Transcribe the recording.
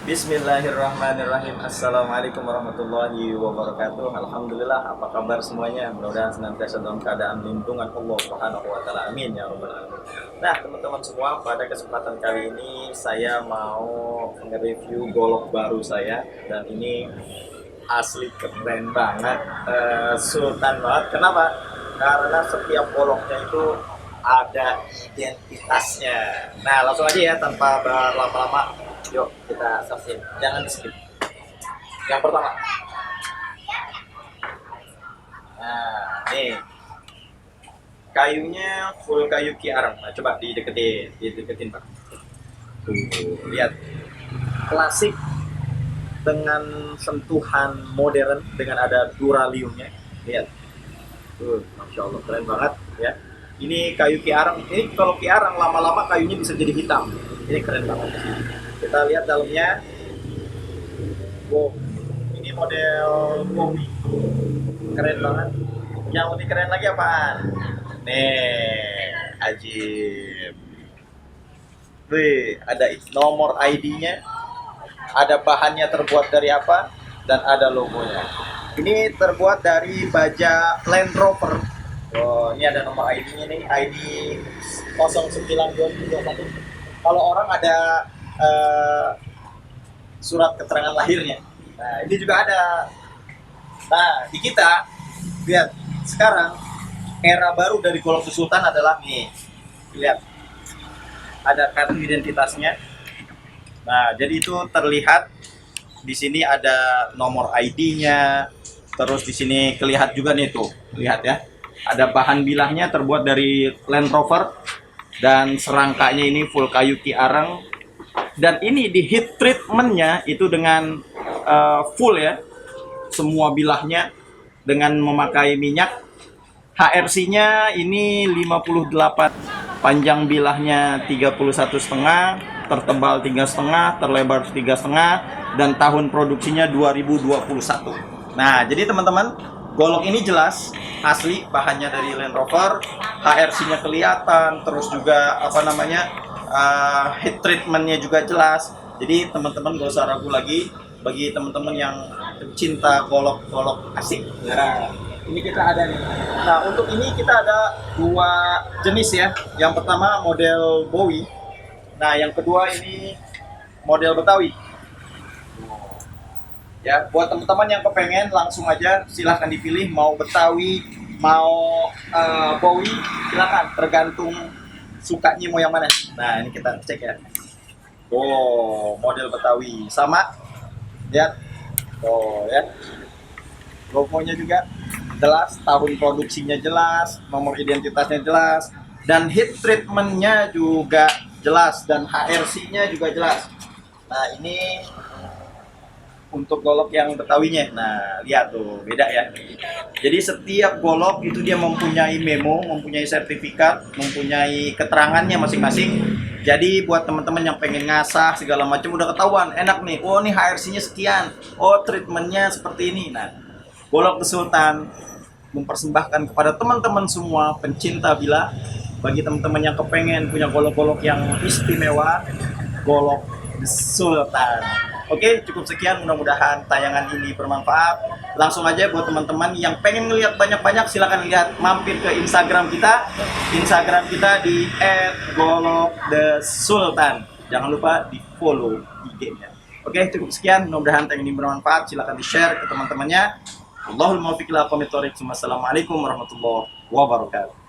Bismillahirrahmanirrahim. Assalamualaikum warahmatullahi wabarakatuh. Alhamdulillah, apa kabar semuanya? Mudah-mudahan senantiasa dalam keadaan lindungan Allah Subhanahu wa taala. Amin ya rabbal alamin. Nah, teman-teman semua, pada kesempatan kali ini saya mau nge-review golok baru saya, dan ini asli keren banget. Sultan banget. Kenapa? Karena setiap goloknya itu ada identitasnya. Nah, langsung aja ya, tanpa berlama-lama, yuk kita saksikan, jangan di skip. Yang pertama, nah nih kayunya full kayu kiarang. Nah, coba dideketin pak. Tuh, lihat, klasik dengan sentuhan modern dengan ada duraliumnya. Lihat, tuh, masya Allah, keren banget ya. Ini kayu kiarang. Ini kalau kiarang lama-lama kayunya bisa jadi hitam. Ini keren banget. Kita lihat dalamnya. Wow, ini model Bowie, keren banget. Yang lebih keren lagi apaan? Nih, ajib. Wih, ada nomor ID-nya, ada bahannya terbuat dari apa, dan ada logonya. Ini terbuat dari baja Land Rover. Oh, ini ada nomor ID-nya nih, ID 09221. Kalau orang ada surat keterangan lahirnya. Nah, ini juga ada. Nah, di kita lihat sekarang era baru dari golok Sultan adalah nih. Lihat. Ada kartu identitasnya. Nah, jadi itu terlihat di sini ada nomor ID-nya. Terus di sini kelihatan juga nih tuh. Lihat ya. Ada bahan bilahnya terbuat dari Land Rover, dan serangkanya ini full kayu kiarang. Dan ini di heat treatmentnya itu dengan full ya, semua bilahnya dengan memakai minyak. HRC-nya ini 58, panjang bilahnya 31,5, tertebal 3,5, terlebar 3,5, dan tahun produksinya 2021. Nah, jadi teman-teman, golok ini jelas asli, bahannya dari Land Rover, HRC-nya kelihatan, terus juga apa namanya, heat treatmentnya juga jelas. Jadi teman-teman gak usah ragu lagi bagi teman-teman yang cinta golok-golok asik. Nah, ini kita ada nih. Nah, untuk ini kita ada dua jenis ya. Yang pertama model Bowie. Nah, yang kedua ini model Betawi. Ya, buat teman-teman yang kepengen langsung aja silahkan dipilih, mau Betawi, mau Bowie, silahkan, tergantung sukanya mau yang mana. Nah, ini kita cek ya. Oh, model Betawi sama, lihat. Oh ya, logonya juga jelas, tahun produksinya jelas, nomor identitasnya jelas, dan heat treatmentnya juga jelas, dan HRC-nya juga jelas. Nah, ini untuk golok yang Betawinya. Nah, lihat tuh, beda ya. Jadi setiap golok itu dia mempunyai memo, mempunyai sertifikat, mempunyai keterangannya masing-masing. Jadi buat teman-teman yang pengen ngasah segala macam udah ketahuan, enak nih. Oh, nih HRC-nya sekian. Oh, treatmentnya seperti ini. Nah, golok Sultan mempersembahkan kepada teman-teman semua pencinta bila, bagi teman-teman yang kepengen punya golok-golok yang istimewa, golok Sultan. Oke, cukup sekian. Mudah-mudahan tayangan ini bermanfaat. Langsung aja buat teman-teman yang pengen ngelihat banyak-banyak, silahkan lihat, mampir ke Instagram kita. Instagram kita di @golokthesultan. Jangan lupa di follow IG-nya. Oke, cukup sekian. Mudah-mudahan tayangan ini bermanfaat. Silahkan di-share ke teman-temannya. Allahul muwaffiq ila aqwamit thoriq. Wassalamualaikum warahmatullahi wabarakatuh.